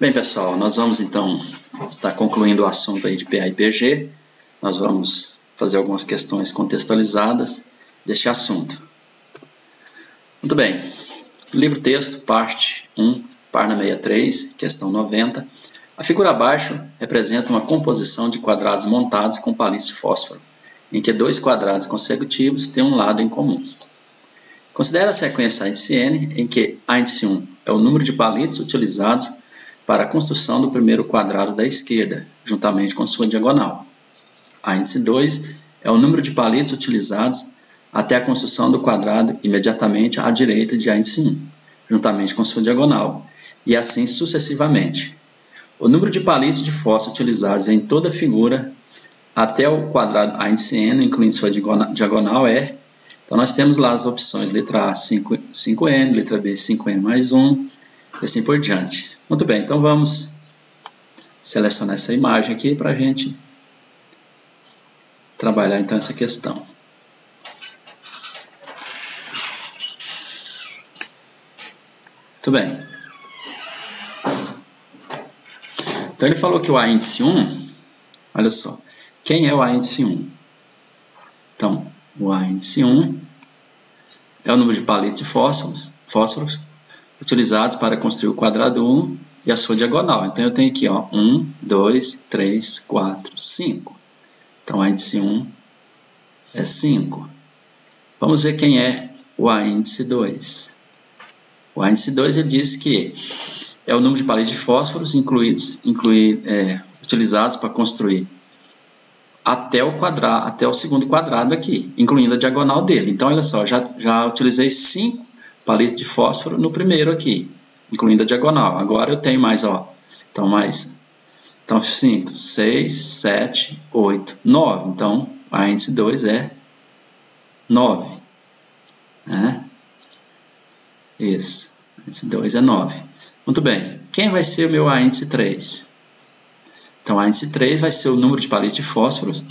Bem, pessoal, nós vamos então estar concluindo o assunto aí de PA e PG. Nós vamos fazer algumas questões contextualizadas deste assunto. Muito bem, livro-texto, parte 1, página 63, questão 90. A figura abaixo representa uma composição de quadrados montados com palitos de fósforo, em que dois quadrados consecutivos têm um lado em comum. Considere a sequência índice n, em que índice 1 é o número de palitos utilizados para a construção do primeiro quadrado da esquerda, juntamente com sua diagonal. Índice 2 é o número de palitos utilizados até a construção do quadrado imediatamente à direita de índice 1, juntamente com sua diagonal, e assim sucessivamente. O número de palitos de fósforo utilizados em toda a figura até o quadrado índice n, incluindo sua diagonal, é... Então, nós temos lá as opções, letra A, 5n, letra B, 5n mais 1, e assim por diante. Muito bem, então vamos selecionar essa imagem aqui para a gente trabalhar então essa questão. Muito bem. Então ele falou que o índice 1, olha só, quem é o índice 1? Então, o índice 1 é o número de palitos de fósforos utilizados para construir o quadrado 1 e a sua diagonal. Então, eu tenho aqui, ó, 1, 2, 3, 4, 5. Então, o índice 1 é 5. Vamos ver quem é o índice 2. O índice 2 ele diz que é o número de palitos de fósforos utilizados para construir até o segundo quadrado aqui, incluindo a diagonal dele. Então, olha só, já utilizei 5 palitos de fósforo no primeiro aqui, incluindo a diagonal. Agora eu tenho mais, ó, então 5, 6, 7, 8, 9. Então, o índice 2 é 9. Né? Isso, o índice 2 é 9. Muito bem, quem vai ser o meu índice 3? Então, o índice 3 vai ser o número de palitos de fósforos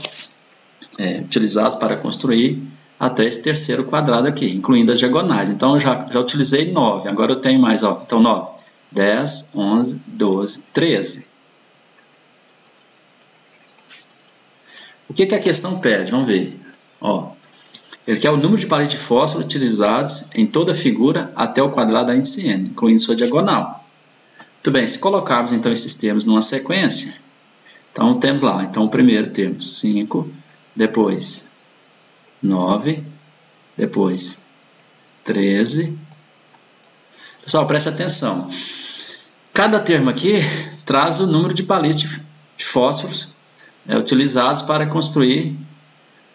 utilizados para construir até esse terceiro quadrado aqui, incluindo as diagonais. Então, eu já utilizei 9. Agora eu tenho mais, ó, então 9, 10, 11, 12, 13. O que a questão pede? Vamos ver. Ó, ele quer o número de palitos de fósforo utilizados em toda a figura até o quadrado da índice n, incluindo sua diagonal. Muito bem, se colocarmos então esses termos numa sequência, então temos lá, então o primeiro termo 5, depois 9, depois 13. Pessoal, preste atenção. Cada termo aqui traz o número de palitos de fósforos utilizados para construir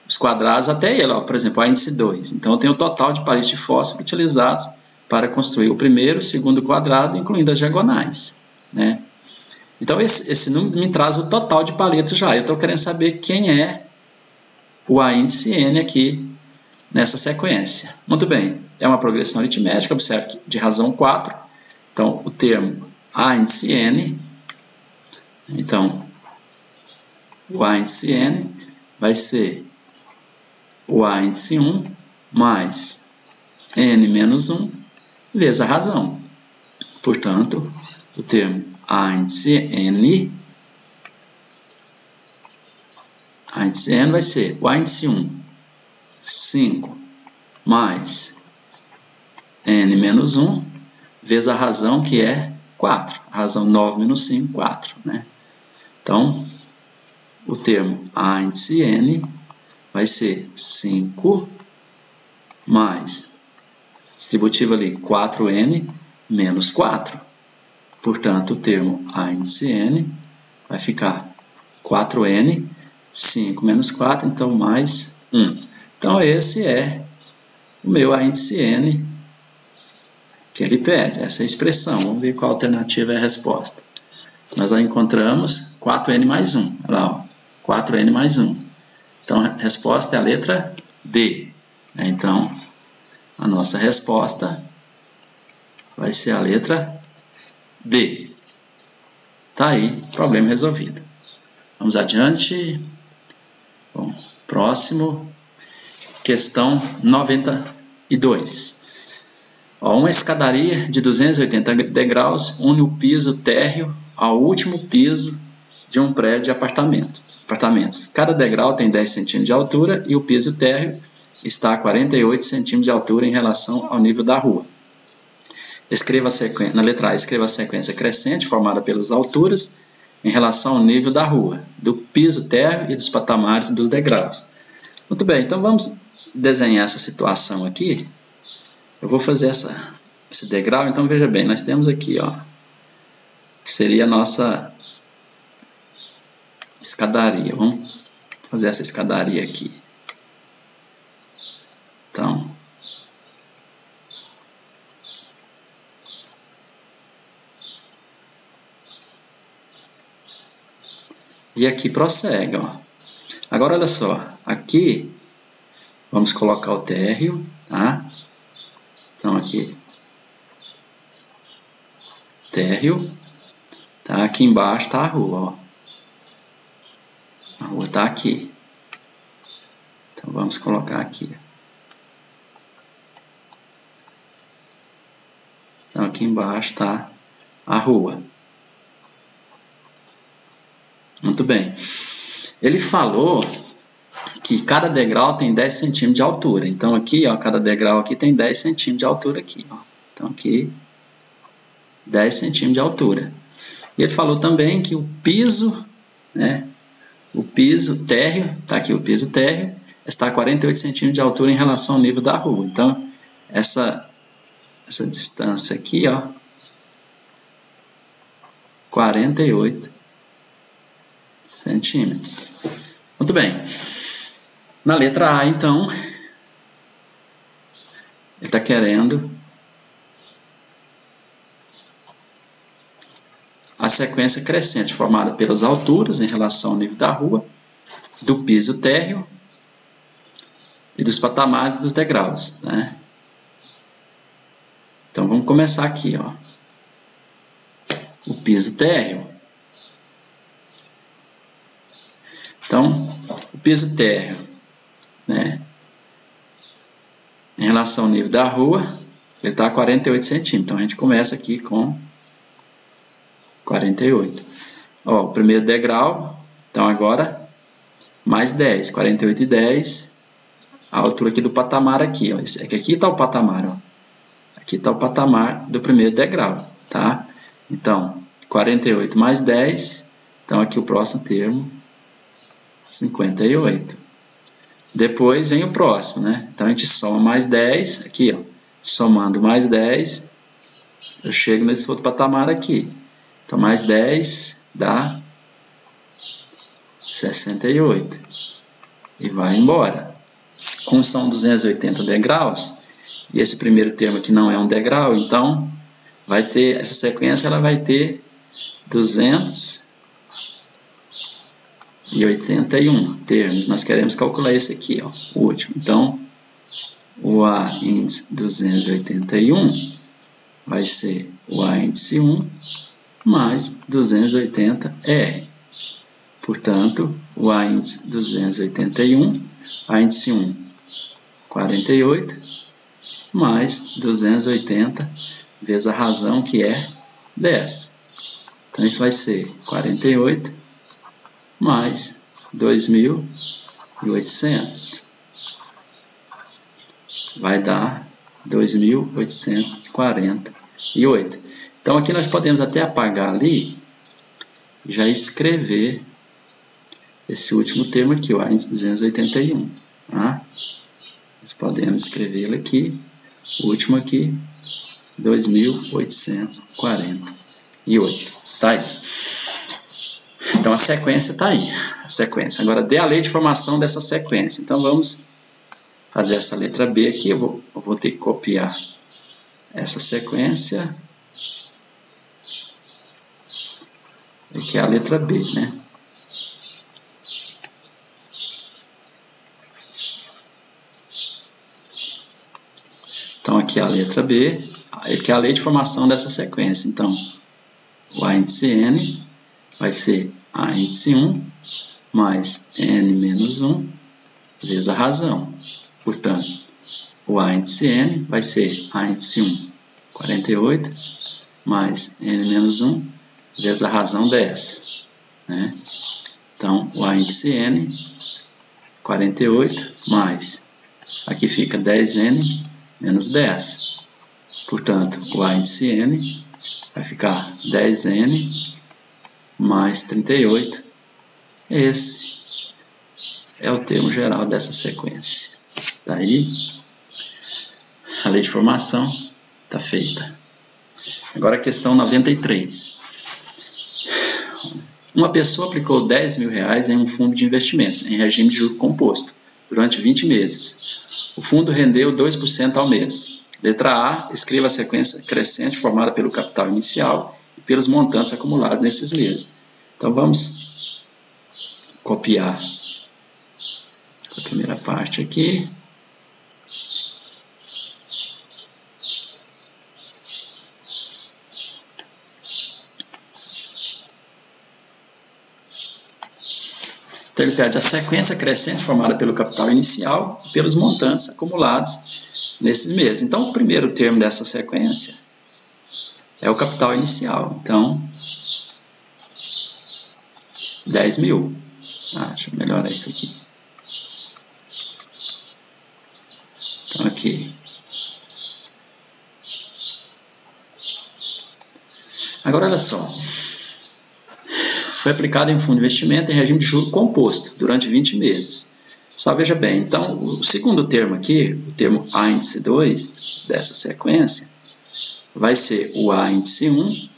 os quadrados até ele. Ó, por exemplo, o índice 2. Então, eu tenho o total de palitos de fósforo utilizados para construir o primeiro, o segundo quadrado, incluindo as diagonais. Né? Então, esse número me traz o total de palitos já. Eu estou querendo saber quem é o índice n aqui nessa sequência. Muito bem, é uma progressão aritmética, observe que de razão 4. Então, o termo índice n, então, o índice n vai ser o índice 1 mais n menos 1 vezes a razão. Portanto, o termo índice n vai ser o índice 1, 5, mais n menos 1, vezes a razão que é 4. A razão 9 menos 5, 4. Né? Então, o termo índice n vai ser 5 mais, distributivo ali, 4n menos 4. Portanto, o termo índice n vai ficar 4n, 5 menos 4, então mais 1. Então, esse é o meu índice n que ele pede, essa expressão. Vamos ver qual alternativa é a resposta. Nós já encontramos 4n mais 1. Olha lá, ó, 4n mais 1. Então, a resposta é a letra D. Então, a nossa resposta vai ser a letra D. Tá aí, problema resolvido. Vamos adiante. Bom, próximo, questão 92. Ó, uma escadaria de 280 degraus une o piso térreo ao último piso de um prédio de apartamentos. Cada degrau tem 10 centímetros de altura e o piso térreo está a 48 centímetros de altura em relação ao nível da rua. Escreva a sequência, na letra A, escreva a sequência crescente formada pelas alturas em relação ao nível da rua, do piso térreo e dos patamares dos degraus. Muito bem, então vamos desenhar essa situação aqui. Eu vou fazer esse degrau, então veja bem, nós temos aqui, ó, que seria a nossa escadaria. Vamos fazer essa escadaria aqui. E aqui prossegue, ó. Agora, olha só. Aqui, vamos colocar o térreo, tá? Então, aqui. Térreo. Tá? Aqui embaixo tá a rua, ó. A rua tá aqui. Então, vamos colocar aqui. Então, aqui embaixo tá a rua. Muito bem. Ele falou que cada degrau tem 10 centímetros de altura. Então, aqui, ó, cada degrau aqui tem 10 centímetros de altura aqui, ó. Então, aqui, 10 centímetros de altura. E ele falou também que o piso, né, o piso térreo, tá aqui o piso térreo, está a 48 centímetros de altura em relação ao nível da rua. Então, essa distância aqui, ó, 48 centímetros. Muito bem. Na letra A, então, ele está querendo a sequência crescente formada pelas alturas em relação ao nível da rua, do piso térreo e dos patamares dos degraus, né? Então, vamos começar aqui, ó. O piso térreo. Então, o piso térreo, né, em relação ao nível da rua, ele está a 48 centímetros. Então, a gente começa aqui com 48. Ó, o primeiro degrau, então agora, mais 10. 48 e 10, a altura aqui do patamar aqui, ó. Aqui está o patamar, ó. Aqui está o patamar do primeiro degrau, tá? Então, 48 mais 10, então aqui o próximo termo, 58. Depois vem o próximo, né? Então a gente soma mais 10, aqui, ó. Somando mais 10, eu chego nesse outro patamar aqui. Então mais 10 dá 68. E vai embora. Como são 280 degraus, e esse primeiro termo aqui não é um degrau, então vai ter, essa sequência ela vai ter 281 termos. Nós queremos calcular esse aqui, ó, o último. Então, o A índice 281 vai ser o A índice 1 mais 280R. Portanto, o A índice 281, A índice 1, 48, mais 280 vezes a razão, que é 10. Então, isso vai ser 48 mais 2.800. Vai dar 2.848. Então, aqui nós podemos até apagar ali e já escrever esse último termo aqui, o A índice 281. Tá? Nós podemos escrevê-lo aqui, o último aqui, 2.848. Tá aí. Então, a sequência está aí. A sequência. Agora, dê a lei de formação dessa sequência. Então, vamos fazer essa letra B aqui. Eu vou ter que copiar essa sequência. Aqui é a letra B, né? Então, aqui é a letra B. Aqui é a lei de formação dessa sequência. Então, o A índice N vai ser A índice 1 mais N menos 1 vezes a razão. Portanto, o A índice N vai ser A índice 1, 48, mais N menos 1 vezes a razão 10. Né? Então, o A índice N, 48, mais, aqui fica 10N menos 10. Portanto, o A índice N vai ficar 10N mais 38. Esse é o termo geral dessa sequência. Daí, a lei de formação está feita. Agora a questão 93. Uma pessoa aplicou R$10.000 em um fundo de investimentos em regime de juro composto durante 20 meses. O fundo rendeu 2% ao mês. Letra A, escreva a sequência crescente formada pelo capital inicial e pelos montantes acumulados nesses meses. Então vamos copiar essa primeira parte aqui. Então ele pede a sequência crescente formada pelo capital inicial e pelos montantes acumulados nesses meses. Então o primeiro termo dessa sequência é o capital inicial. Então, 10.000. Deixa eu melhorar isso aqui. Então aqui. Agora olha só. Foi aplicado em fundo de investimento em regime de juro composto durante 20 meses. Só veja bem, então o segundo termo aqui, o termo A índice 2 dessa sequência, vai ser o A índice 1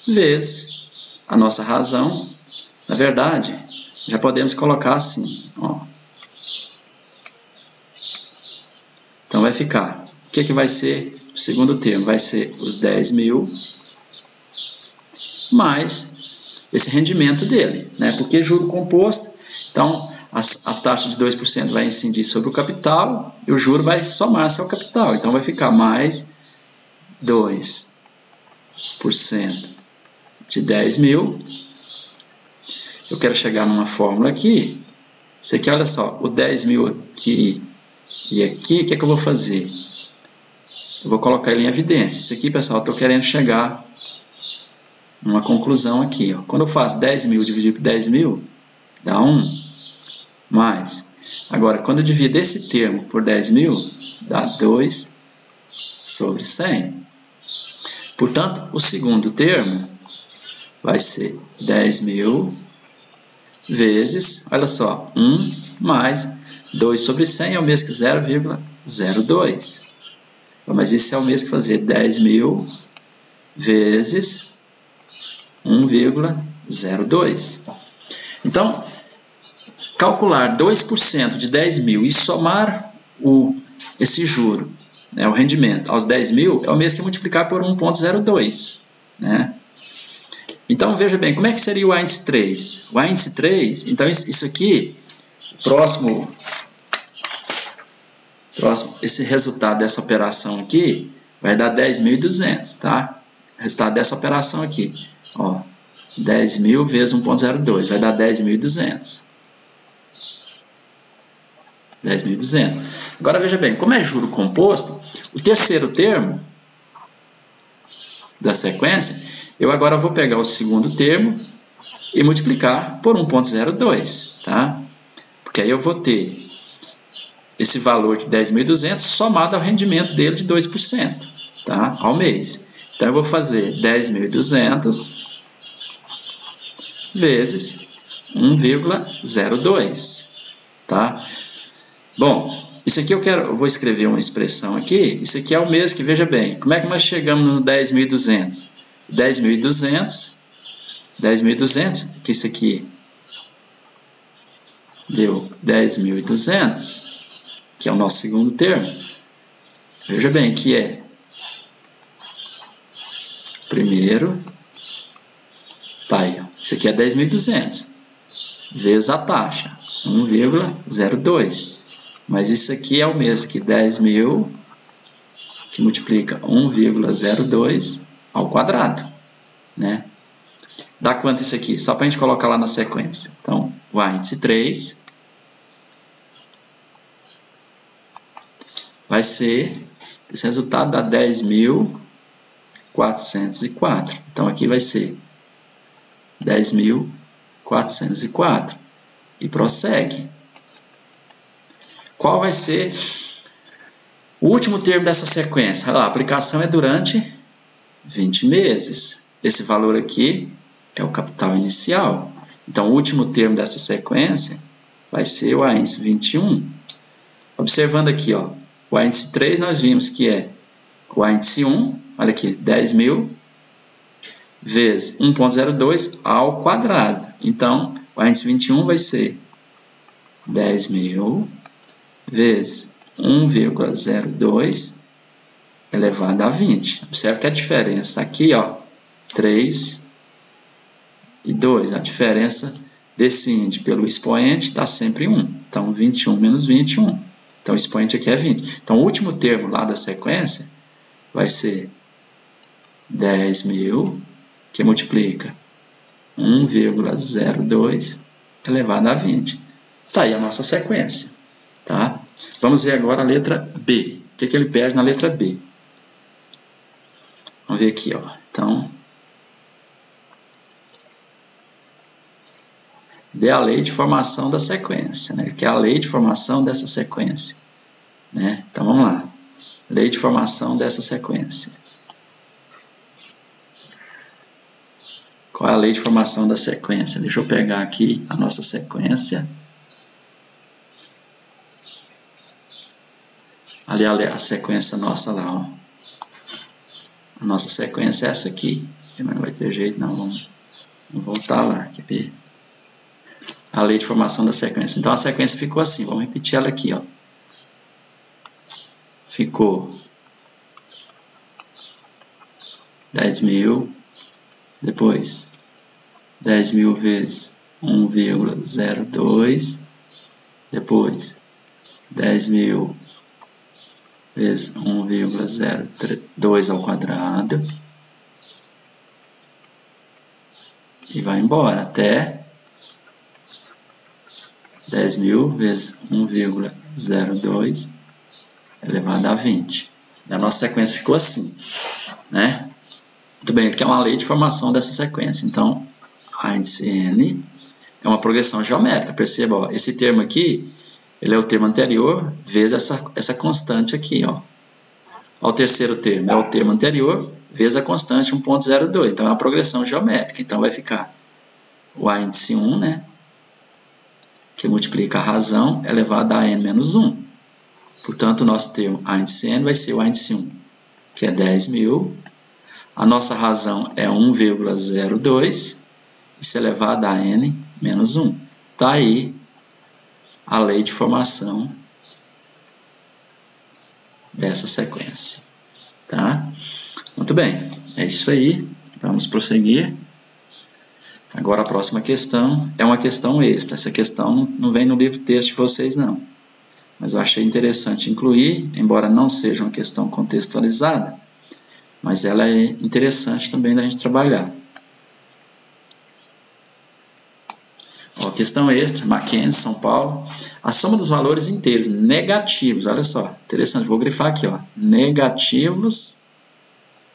vezes a nossa razão. Na verdade, já podemos colocar assim. Ó. Então vai ficar, o que vai ser o segundo termo? Vai ser os 10.000 mais esse rendimento dele, né? Porque juro composto, então a taxa de 2% vai incidir sobre o capital e o juro vai somar-se ao capital. Então vai ficar mais 2% de 10.000. Eu quero chegar numa fórmula aqui. Isso aqui, olha só, o 10.000 aqui e aqui, o que é que eu vou fazer? Eu vou colocar ele em evidência. Isso aqui, pessoal, eu estou querendo chegar uma conclusão aqui. Ó. Quando eu faço 10.000 dividido por 10.000, dá 1. Mais. Agora, quando eu divido esse termo por 10.000, dá 2 sobre 100. Portanto, o segundo termo vai ser 10.000 vezes, olha só, 1 mais 2 sobre 100 é o mesmo que 0,02. Mas isso é o mesmo que fazer 10.000 vezes 1,02. Então, calcular 2% de 10.000 e somar esse juro, né, o rendimento, aos 10.000 é o mesmo que multiplicar por 1,02. Né? Então, veja bem, como é que seria o A índice 3? O A índice 3, então isso aqui, próximo, esse resultado dessa operação aqui vai dar 10.200, tá? O resultado dessa operação aqui. Ó, 10.000 vezes 1,02 vai dar 10.200. 10.200. Agora veja bem, como é juro composto, o terceiro termo da sequência, eu agora vou pegar o segundo termo e multiplicar por 1,02, tá? Porque aí eu vou ter esse valor de 10.200 somado ao rendimento dele de 2%, tá? Ao mês. Então, eu vou fazer 10.200 vezes 1,02, tá? Bom, isso aqui eu vou escrever uma expressão aqui. Isso aqui é o mesmo que, veja bem, como é que nós chegamos no 10.200? 10.200, que isso aqui deu 10.200, que é o nosso segundo termo. Veja bem, que é primeiro, tá aí, isso aqui é 10.200, vezes a taxa, 1,02. Mas isso aqui é o mesmo que 10.000, que multiplica 1,02 ao quadrado, né? Dá quanto isso aqui? Só para a gente colocar lá na sequência. Então, o A índice 3 vai ser, esse resultado dá 10.404. Então, aqui vai ser 10.404. E prossegue. Qual vai ser o último termo dessa sequência? Olha lá, a aplicação é durante 20 meses. Esse valor aqui é o capital inicial. Então, o último termo dessa sequência vai ser o índice 21. Observando aqui, ó, o índice 3 nós vimos que é o índice 1, olha aqui, 10.000 vezes 1,02 ao quadrado. Então, o índice 21 vai ser 10.000 vezes 1,02 elevado a 20. Observe que a diferença aqui, ó, 3 e 2. A diferença desse índice pelo expoente dá sempre 1. Então, 21 menos 21. Então, o expoente aqui é 20. Então, o último termo lá da sequência vai ser 10.000, que multiplica 1,02 elevado a 20. Tá aí a nossa sequência. Tá? Vamos ver agora a letra B. O que ele pede na letra B? Vamos ver aqui, ó. Então, dê a lei de formação da sequência, né? Que é a lei de formação dessa sequência, né? Então, vamos lá. Lei de formação dessa sequência. Qual é a lei de formação da sequência? Deixa eu pegar aqui a nossa sequência. Ali a sequência nossa lá, ó. A nossa sequência é essa aqui. Mas não vai ter jeito, não. Vamos voltar lá. Quer ver? A lei de formação da sequência. Então, a sequência ficou assim. Vamos repetir ela aqui, ó. Ficou 10.000. Depois, 10.000 vezes 1,02. Depois, 10.000 vezes 1,02 ao quadrado. E vai embora até 10.000 vezes 1,02 elevado a 20. E a nossa sequência ficou assim, né? Muito bem, que é uma lei de formação dessa sequência. Então, a índice N é uma progressão geométrica. Perceba, ó, esse termo aqui, ele é o termo anterior vezes essa constante aqui, ó. O terceiro termo é o termo anterior vezes a constante 1,02. Então, é uma progressão geométrica. Então, vai ficar o A índice 1, né? Que multiplica a razão elevado a n menos 1. Portanto, o nosso termo A índice N vai ser o A índice 1, que é 10.000. A nossa razão é 1,02. Isso elevado a n menos 1. Está aí a lei de formação dessa sequência. Tá? Muito bem. É isso aí. Vamos prosseguir. Agora a próxima questão é uma questão extra. Essa questão não vem no livro texto de vocês, não. Mas eu achei interessante incluir, embora não seja uma questão contextualizada, mas ela é interessante também da gente trabalhar. Ó, questão extra, Mackenzie, São Paulo. A soma dos valores inteiros negativos, olha só, interessante, vou grifar aqui, ó, negativos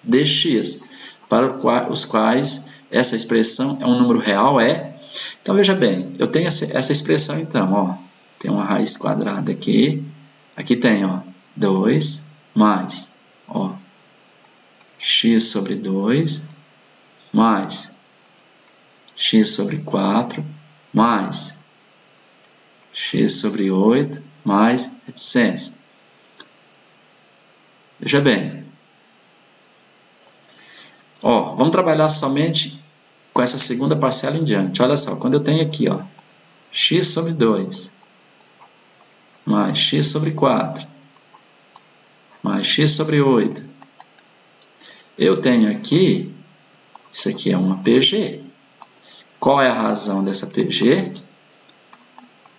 de x, para os quais essa expressão é um número real, é. Então, veja bem, eu tenho essa expressão, então, ó, tem uma raiz quadrada aqui, aqui tem, ó, 2 mais, ó, x sobre 2 mais x sobre 4 mais x sobre 8 mais etc. Veja bem. Ó, vamos trabalhar somente com essa segunda parcela em diante. Olha só, quando eu tenho aqui, ó, x sobre 2 mais x sobre 4 mais x sobre 8. Eu tenho aqui, isso aqui é uma PG. Qual é a razão dessa PG?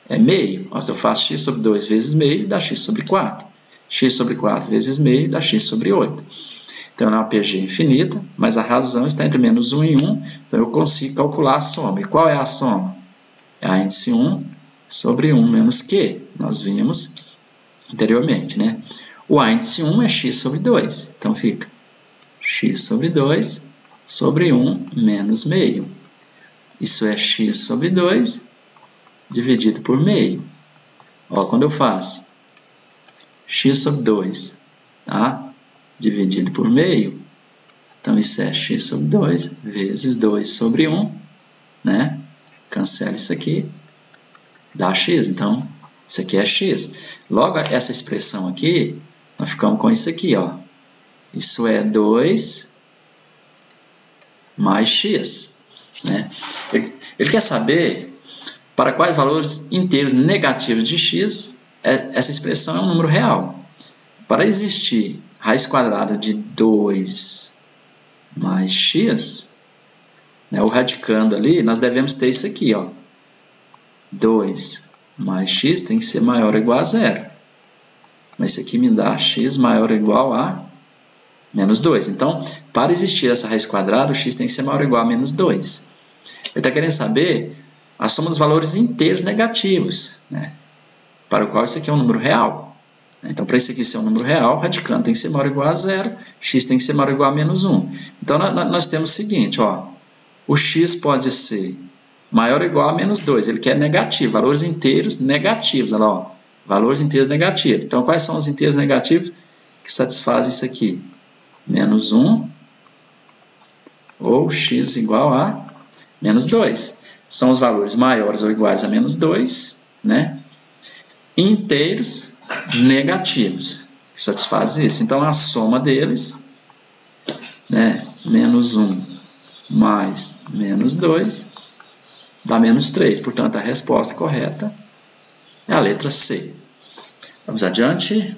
É meio. Ó, se eu faço x sobre 2 vezes meio, dá x sobre 4. X sobre 4 vezes meio dá x sobre 8. Então, é uma PG infinita, mas a razão está entre menos 1 e 1, então eu consigo calcular a soma. E qual é a soma? É a índice 1 sobre 1 menos Q. Nós vimos anteriormente, né? O A índice 1 é x sobre 2. Então, fica x sobre 2 sobre 1 menos meio. Isso é x sobre 2 dividido por meio. Ó, quando eu faço x sobre 2, tá? Dividido por meio, então isso é x sobre 2 vezes 2 sobre 1, né? Cancela isso aqui, dá x. Então, isso aqui é x. Logo, essa expressão aqui, nós ficamos com isso aqui, ó. Isso é 2 mais x, né? Ele quer saber para quais valores inteiros negativos de x essa expressão é um número real. Para existir raiz quadrada de 2 mais x, né, o radicando ali, nós devemos ter isso aqui, ó. 2 mais x tem que ser maior ou igual a 0. Mas isso aqui me dá x maior ou igual a menos 2. Então, para existir essa raiz quadrada, o x tem que ser maior ou igual a menos 2. Ele está querendo saber a soma dos valores inteiros negativos, né, para o qual isso aqui é um número real. Então, para isso aqui ser um número real, o radicando tem que ser maior ou igual a 0, x tem que ser maior ou igual a menos 1. Então, nós temos o seguinte, ó, o x pode ser maior ou igual a menos 2, ele quer negativo, valores inteiros negativos, olha lá, ó, valores inteiros negativos. Então, quais são os inteiros negativos que satisfazem isso aqui? Menos 1 ou x igual a menos 2. São os valores maiores ou iguais a menos 2, né? Inteiros negativos, que satisfazem isso. Então, a soma deles, né? Menos 1 mais menos 2 dá menos 3. Portanto, a resposta correta é a letra C. Vamos adiante.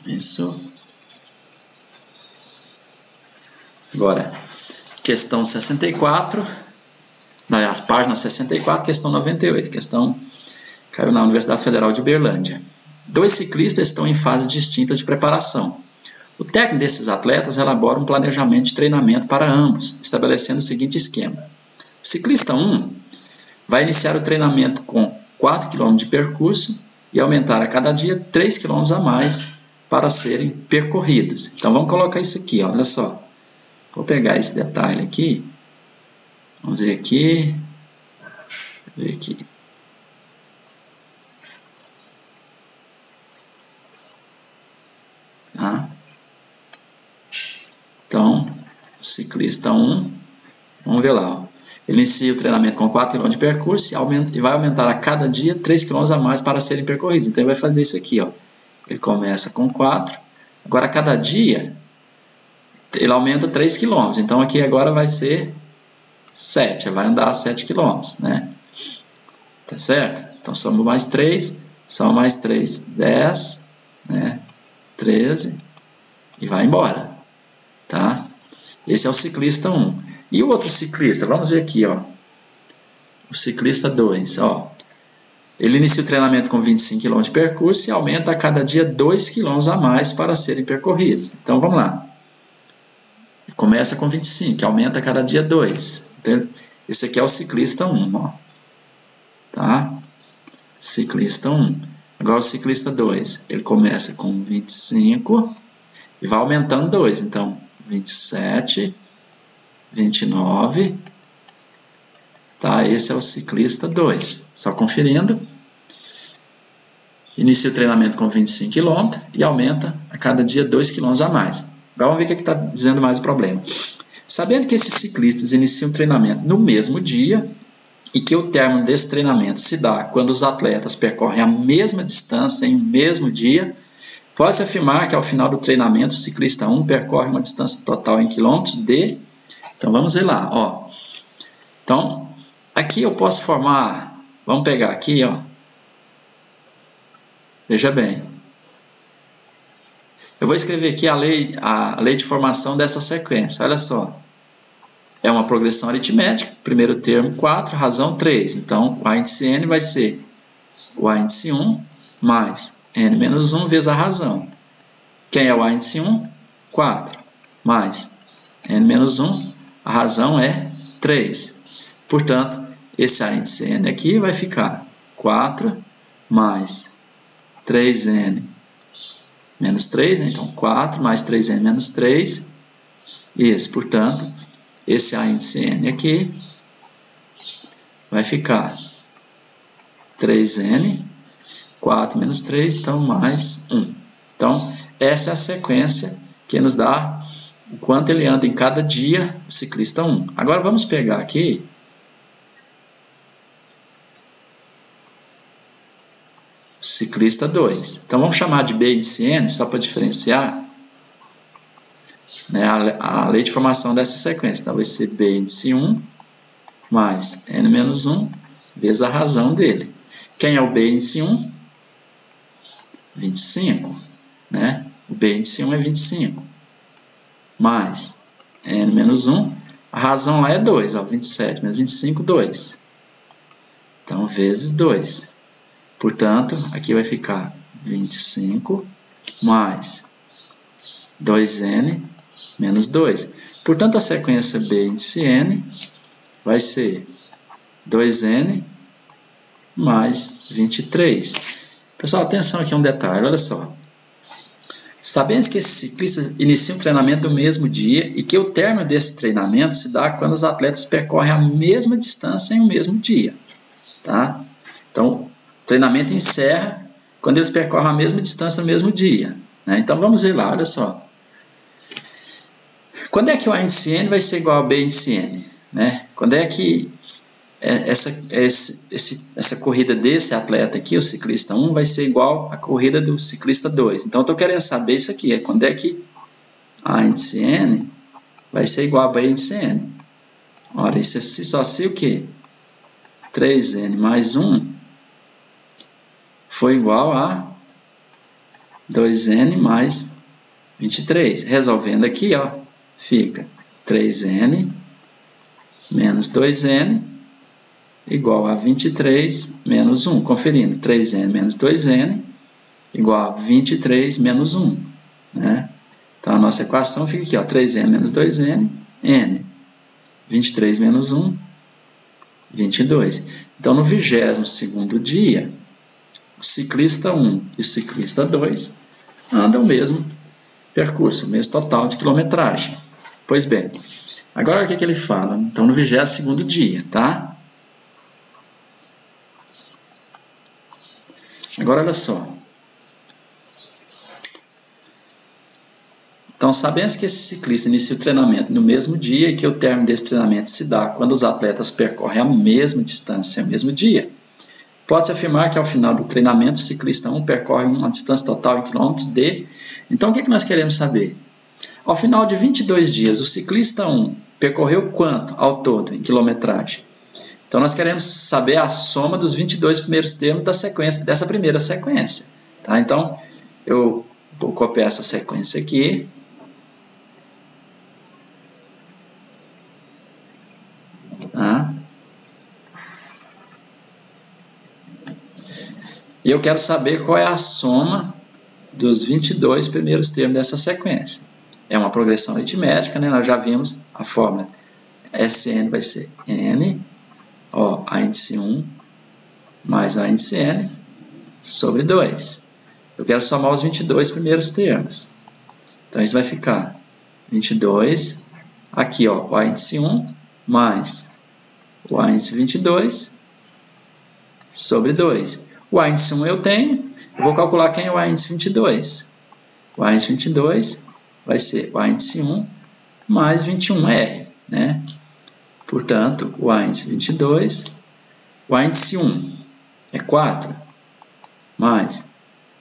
Isso. Agora, questão 64, as páginas 64, questão 98. Questão caiu na Universidade Federal de Uberlândia. 2 ciclistas estão em fase distinta de preparação. O técnico desses atletas elabora um planejamento de treinamento para ambos, estabelecendo o seguinte esquema. O ciclista 1 vai iniciar o treinamento com 4 km de percurso e aumentar a cada dia 3 km a mais para serem percorridos. Então, vamos colocar isso aqui, ó, olha só. Vou pegar esse detalhe aqui. Vamos ver aqui. Ver aqui. Tá? Então, ciclista 1, vamos ver lá, ó. Ele inicia o treinamento com 4 km de percurso e vai aumentar a cada dia 3 km a mais para serem percorridos. Então, ele vai fazer isso aqui, ó. Ele começa com 4, agora a cada dia ele aumenta 3 km. Então, aqui agora vai ser 7, vai andar 7 km, né? Tá certo? Então, soma mais 3, soma mais 3, 10, né? 13 e vai embora, tá? Esse é o ciclista 1. E o outro ciclista, vamos ver aqui, ó. O ciclista 2, ó. Ele inicia o treinamento com 25 km de percurso e aumenta a cada dia 2 km a mais para serem percorridos. Então, vamos lá. Começa com 25, aumenta a cada dia 2. Então, esse aqui é o ciclista 1, ó. Tá? Ciclista 1. Agora o ciclista 2, ele começa com 25 e vai aumentando 2. Então, 27, 29, tá? Esse é o ciclista 2. Só conferindo. Inicia o treinamento com 25 km e aumenta a cada dia 2 km a mais. Agora vamos ver o que está dizendo mais o problema. Sabendo que esses ciclistas iniciam o treinamento no mesmo dia e que o término desse treinamento se dá quando os atletas percorrem a mesma distância em um mesmo dia, pode-se afirmar que ao final do treinamento o ciclista 1 percorre uma distância total em quilômetros de... Então vamos ver lá, ó. Então, aqui eu posso formar, vamos pegar aqui, ó. Veja bem. Eu vou escrever aqui a lei de formação dessa sequência. Olha só. É uma progressão aritmética. Primeiro termo 4, razão 3. Então, o A índice n vai ser o A índice 1 mais n menos 1 vezes a razão. Quem é o A índice 1? 4. Mais n menos 1. A razão é 3. Portanto, esse A índice n aqui vai ficar 4 mais 3n menos 3, né? Então 4 mais 3n menos 3, isso, portanto, esse A índice N aqui vai ficar 3N, 4 menos 3, então mais 1. Então, essa é a sequência que nos dá o quanto ele anda em cada dia, o ciclista 1. Agora vamos pegar aqui o ciclista 2. Então vamos chamar de B índice N, só para diferenciar, né, a lei de formação dessa sequência. Então vai ser B índice 1 mais N menos 1 vezes a razão dele. Quem é o B índice 1? 25. Né? O B índice 1 é 25. Mais N menos 1. A razão lá é 2. Ó, 27 menos 25, 2. Então, vezes 2. Portanto, aqui vai ficar 25 mais 2N menos 2. Portanto, a sequência B índice N vai ser 2N mais 23. Pessoal, atenção aqui a um detalhe, olha só. Sabemos que esses ciclistas iniciam o treinamento no mesmo dia e que o término desse treinamento se dá quando os atletas percorrem a mesma distância em um mesmo dia. Tá? Então, o treinamento encerra quando eles percorrem a mesma distância no mesmo dia. Né? Então, vamos ver lá, olha só. Quando é que o A índice N vai ser igual ao B índice N? Né? Quando é que essa corrida desse atleta aqui, o ciclista 1, vai ser igual à corrida do ciclista 2. Então, eu estou querendo saber isso aqui. É quando é que A índice N vai ser igual a B índice N. Ora, isso só se o quê? 3N mais 1 foi igual a 2N mais 23. Resolvendo aqui, ó, fica 3N menos 2N igual a 23 menos 1. Conferindo, 3N menos 2N igual a 23 menos 1. Né? Então, a nossa equação fica aqui, ó, 3N menos 2N, N. 23 menos 1, 22. Então, no 22º dia, o ciclista 1 e o ciclista 2 andam o mesmo percurso, o mesmo total de quilometragem. Pois bem, agora o que ele fala? Então, no 22º dia, tá? Agora, olha só. Então, sabemos que esse ciclista inicia o treinamento no mesmo dia e que o término desse treinamento se dá quando os atletas percorrem a mesma distância no mesmo dia. Pode-se afirmar que ao final do treinamento, o ciclista 1 percorre uma distância total em quilômetros de... Então, o que nós queremos saber? Ao final de 22 dias, o ciclista 1 percorreu quanto ao todo em quilometragem? Então, nós queremos saber a soma dos 22 primeiros termos da sequência, dessa primeira sequência. Tá? Então, eu vou copiar essa sequência aqui. Tá? E eu quero saber qual é a soma dos 22 primeiros termos dessa sequência. É uma progressão aritmética, né? Nós já vimos a fórmula. Sn vai ser N, ó, A índice 1 mais A índice N sobre 2. Eu quero somar os 22 primeiros termos. Então, isso vai ficar 22, aqui, ó, o A índice 1 mais o A índice 22 sobre 2. O A índice 1 eu tenho, eu vou calcular quem é o A índice 22. O A índice 22 vai ser o A índice 1 mais 21R, né? Portanto, o A índice 22, o A índice 1 é 4, mais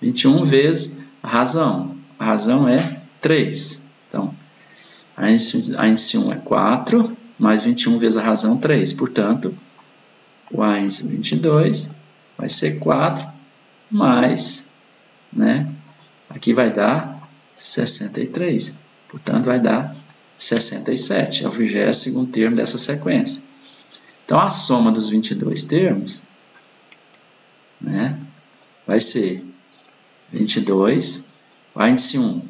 21 vezes a razão. A razão é 3. Então, a índice 1 é 4, mais 21 vezes a razão, 3. Portanto, o A índice 22 vai ser 4, mais, né? Aqui vai dar 63. Portanto, vai dar 67. É o 22º termo dessa sequência. Então, a soma dos 22 termos, né, vai ser 22, o A índice 1,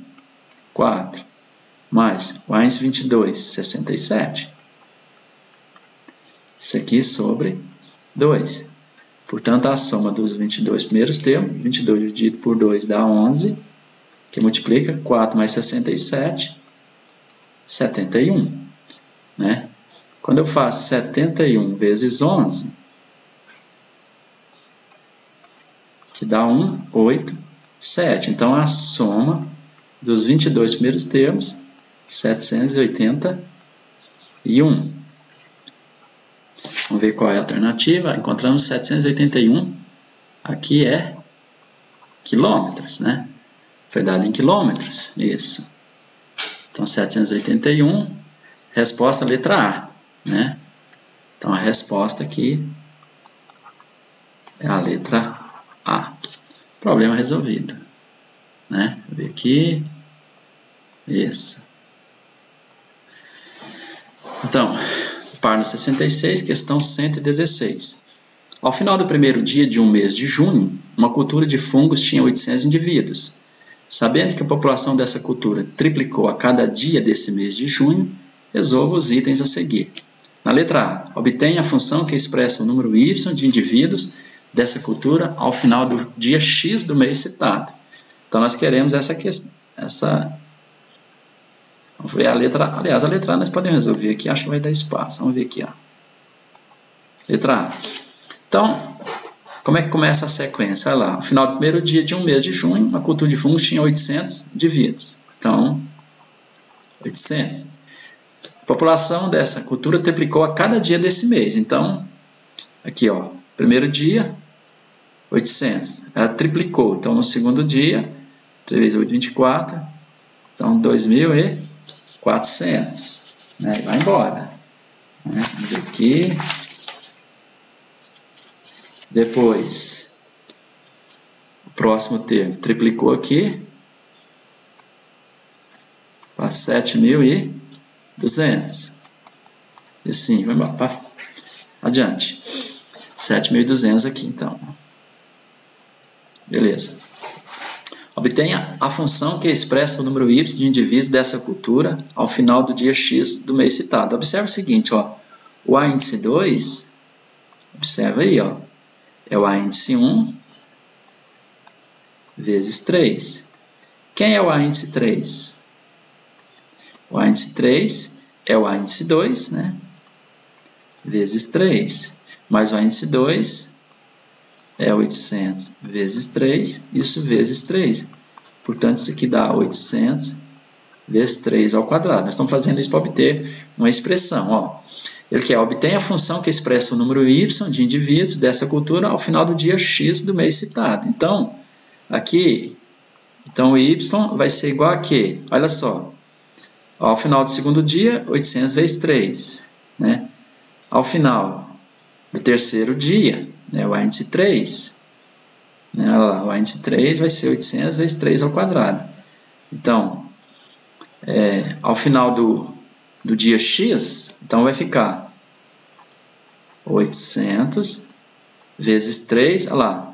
4, mais o A índice 22, 67. Isso aqui sobre 2. Portanto, a soma dos 22 primeiros termos, 22 dividido por 2 dá 11, que multiplica 4 mais 67, 71. né? Quando eu faço 71 vezes 11, que dá 1, 8, 7. Então, a soma dos 22 primeiros termos, 781. Vamos ver qual é a alternativa. Encontramos 781. Aqui é quilômetros, né? Foi dado em quilômetros. Isso. Então, 781. Resposta letra A, né? Então, a resposta aqui é a letra A. Problema resolvido, né? Vou ver aqui. Isso. Então, página 66, questão 116. Ao final do primeiro dia de um mês de junho, uma cultura de fungos tinha 800 indivíduos. Sabendo que a população dessa cultura triplicou a cada dia desse mês de junho, resolva os itens a seguir. Na letra A, obtenha a função que expressa o número y de indivíduos dessa cultura ao final do dia x do mês citado. Então, nós queremos vamos ver a letra. Aliás, a letra A nós podemos resolver aqui, acho que vai dar espaço. Vamos ver aqui, ó. Letra A. Então, como é que começa a sequência? Olha lá, no final do primeiro dia de um mês de junho, a cultura de fungos tinha 800 indivíduos. Então, 800. A população dessa cultura triplicou a cada dia desse mês. Então, aqui, ó, primeiro dia, 800. Ela triplicou. Então, no segundo dia, 3 vezes 8, 24. Então, 2.400. Né? E vai embora. Né? Vamos ver aqui. Depois, o próximo termo triplicou aqui para 7.200. E assim, vai embora. Adiante. 7.200 aqui, então. Beleza. Obtenha a função que expressa o número y de indivíduos dessa cultura ao final do dia x do mês citado. Observe o seguinte, ó. O A índice 2, observa aí, ó. É o A índice 1 vezes 3. Quem é o A índice 3? O A índice 3 é o A índice 2, né? Vezes 3. Mais o A índice 2 é 800 vezes 3, isso vezes 3. Portanto, isso aqui dá 800 vezes 3 ao quadrado. Nós estamos fazendo isso para obter uma expressão, ó. Ele quer obter a função que expressa o número y de indivíduos dessa cultura ao final do dia x do mês citado. Então, aqui, o y vai ser igual a quê? Olha só. Ao final do segundo dia, 800 vezes 3. Né? Ao final do terceiro dia, né, o A índice 3. Né, olha lá, o A índice 3 vai ser 800 vezes 3 ao quadrado. Então, ao final do dia x, então vai ficar 800 vezes 3, olha lá,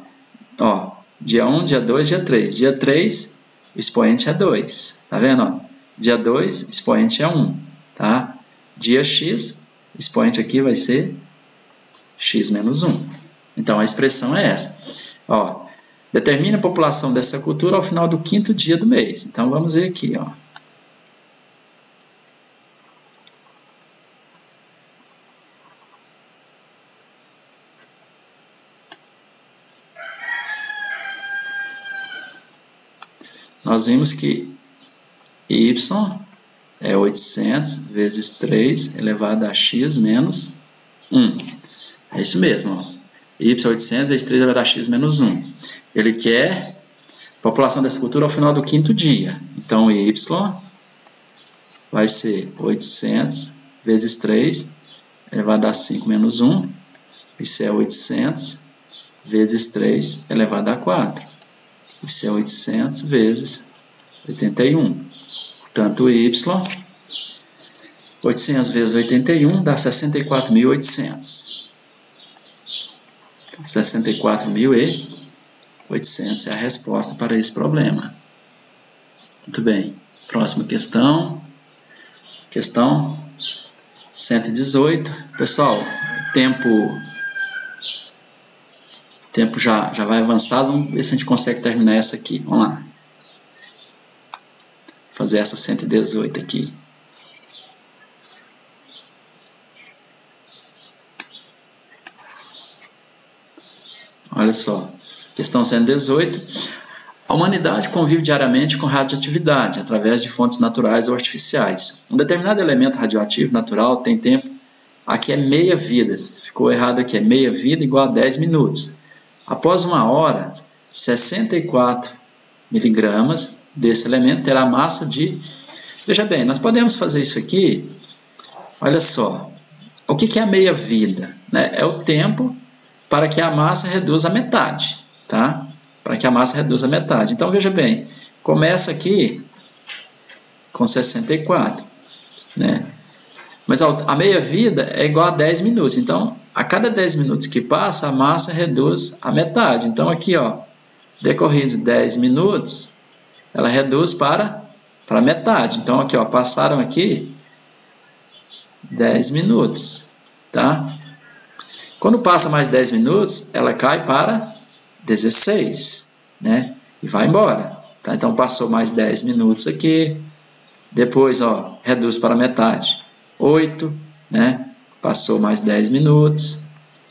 ó, dia 1, dia 2, dia 3. Dia 3, o expoente é 2, tá vendo? Ó? Dia 2, o expoente é 1, tá? Dia x, o expoente aqui vai ser x menos 1. Então, a expressão é essa. Ó, determine a população dessa cultura ao final do quinto dia do mês. Então, vamos ver aqui, ó. Nós vimos que y é 800 vezes 3 elevado a x menos 1. É isso mesmo. Ó. Y é 800 vezes 3 elevado a x menos 1. Ele quer a população dessa cultura ao final do quinto dia. Então, y vai ser 800 vezes 3 elevado a 5 menos 1. Isso é 800 vezes 3 elevado a 4. Isso é 800 vezes 81. Portanto, y, 800 vezes 81 dá 64.800. 64.800 é a resposta para esse problema. Muito bem. Próxima questão. Questão 118. Pessoal, o tempo já vai avançado. Vamos ver se a gente consegue terminar essa aqui. Vamos lá. Fazer essa 118 aqui. Olha só, questão 118. A humanidade convive diariamente com radioatividade, através de fontes naturais ou artificiais. Um determinado elemento radioativo natural tem tempo, aqui é meia vida, ficou errado aqui, é meia vida igual a 10 minutos. Após 1 hora, 64 miligramas desse elemento terá massa de... Veja bem, nós podemos fazer isso aqui, olha só, o que é a meia vida? Né? É o tempo para que a massa reduza a metade, tá? Para que a massa reduza a metade. Então, veja bem, começa aqui com 64, né? Mas a meia-vida é igual a 10 minutos. Então, a cada 10 minutos que passa, a massa reduz a metade. Então, aqui, ó, decorridos 10 minutos, ela reduz para metade. Então, aqui, ó, passaram aqui 10 minutos, tá? Quando passa mais 10 minutos, ela cai para 16, né? E vai embora, tá? Então, passou mais 10 minutos aqui. Depois, ó, reduz para metade. 8, né? Passou mais 10 minutos.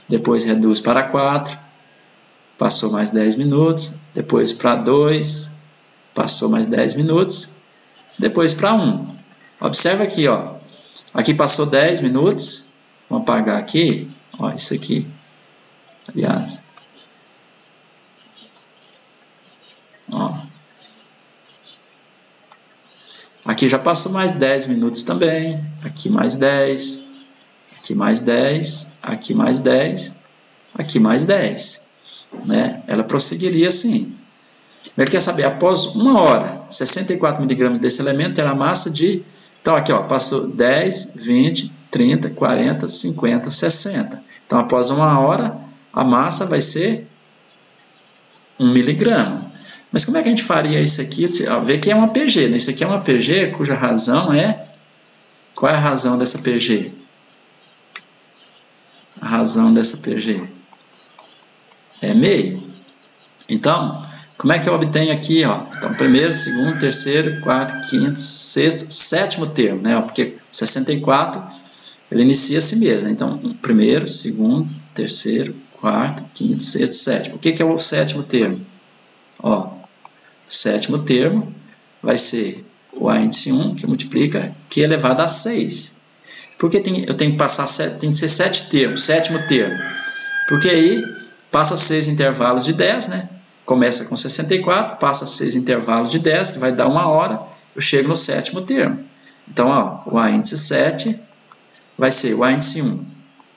Depois, reduz para 4. Passou mais 10 minutos. Depois, para 2. Passou mais 10 minutos. Depois, para 1. Observa aqui, ó. Aqui passou 10 minutos. Vamos apagar aqui. Ó, isso aqui. Aliás. Ó. Aqui já passou mais 10 minutos também. Aqui mais 10. Aqui mais 10. Aqui mais 10. Aqui mais 10. Né? Ela prosseguiria assim. Ele quer saber, após 1 hora, 64 miligramas desse elemento terá massa de... Então, aqui, ó, passou 10, 20, 30, 40, 50, 60. Então, após 1 hora, a massa vai ser 1 miligrama. Mas como é que a gente faria isso aqui? Vê que é uma PG, né? Isso aqui é uma PG cuja razão é... Qual é a razão dessa PG? A razão dessa PG é meio. Então, como é que eu obtenho aqui? Ó? Então, primeiro, segundo, terceiro, quarto, quinto, sexto, sétimo termo, né? Porque 64, ele inicia a si mesmo. Né? Então, primeiro, segundo, terceiro, quarto, quinto, sexto, sétimo. O que é o sétimo termo? Ó, o sétimo termo vai ser o A índice 1, que multiplica Q elevado a 6. Por que eu tenho que passar, tem que ser 7 termos, sétimo termo? Porque aí passa 6 intervalos de 10, né? Começa com 64, passa 6 intervalos de 10, que vai dar 1 hora, eu chego no sétimo termo. Então, ó, o A índice 7 vai ser o A índice 1,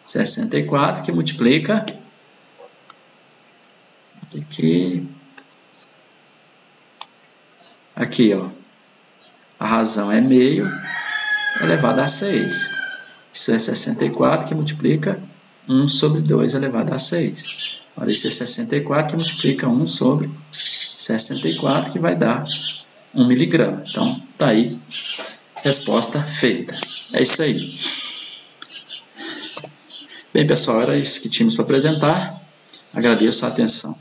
64, que multiplica aqui, ó, a razão é meio elevado a 6. Isso é 64, que multiplica 1 sobre 2 elevado a 6. Olha, isso é 64, que multiplica 1 sobre 64, que vai dar 1 miligrama. Então, tá aí, resposta feita. É isso aí. Bem, pessoal, era isso que tínhamos para apresentar. Agradeço a atenção.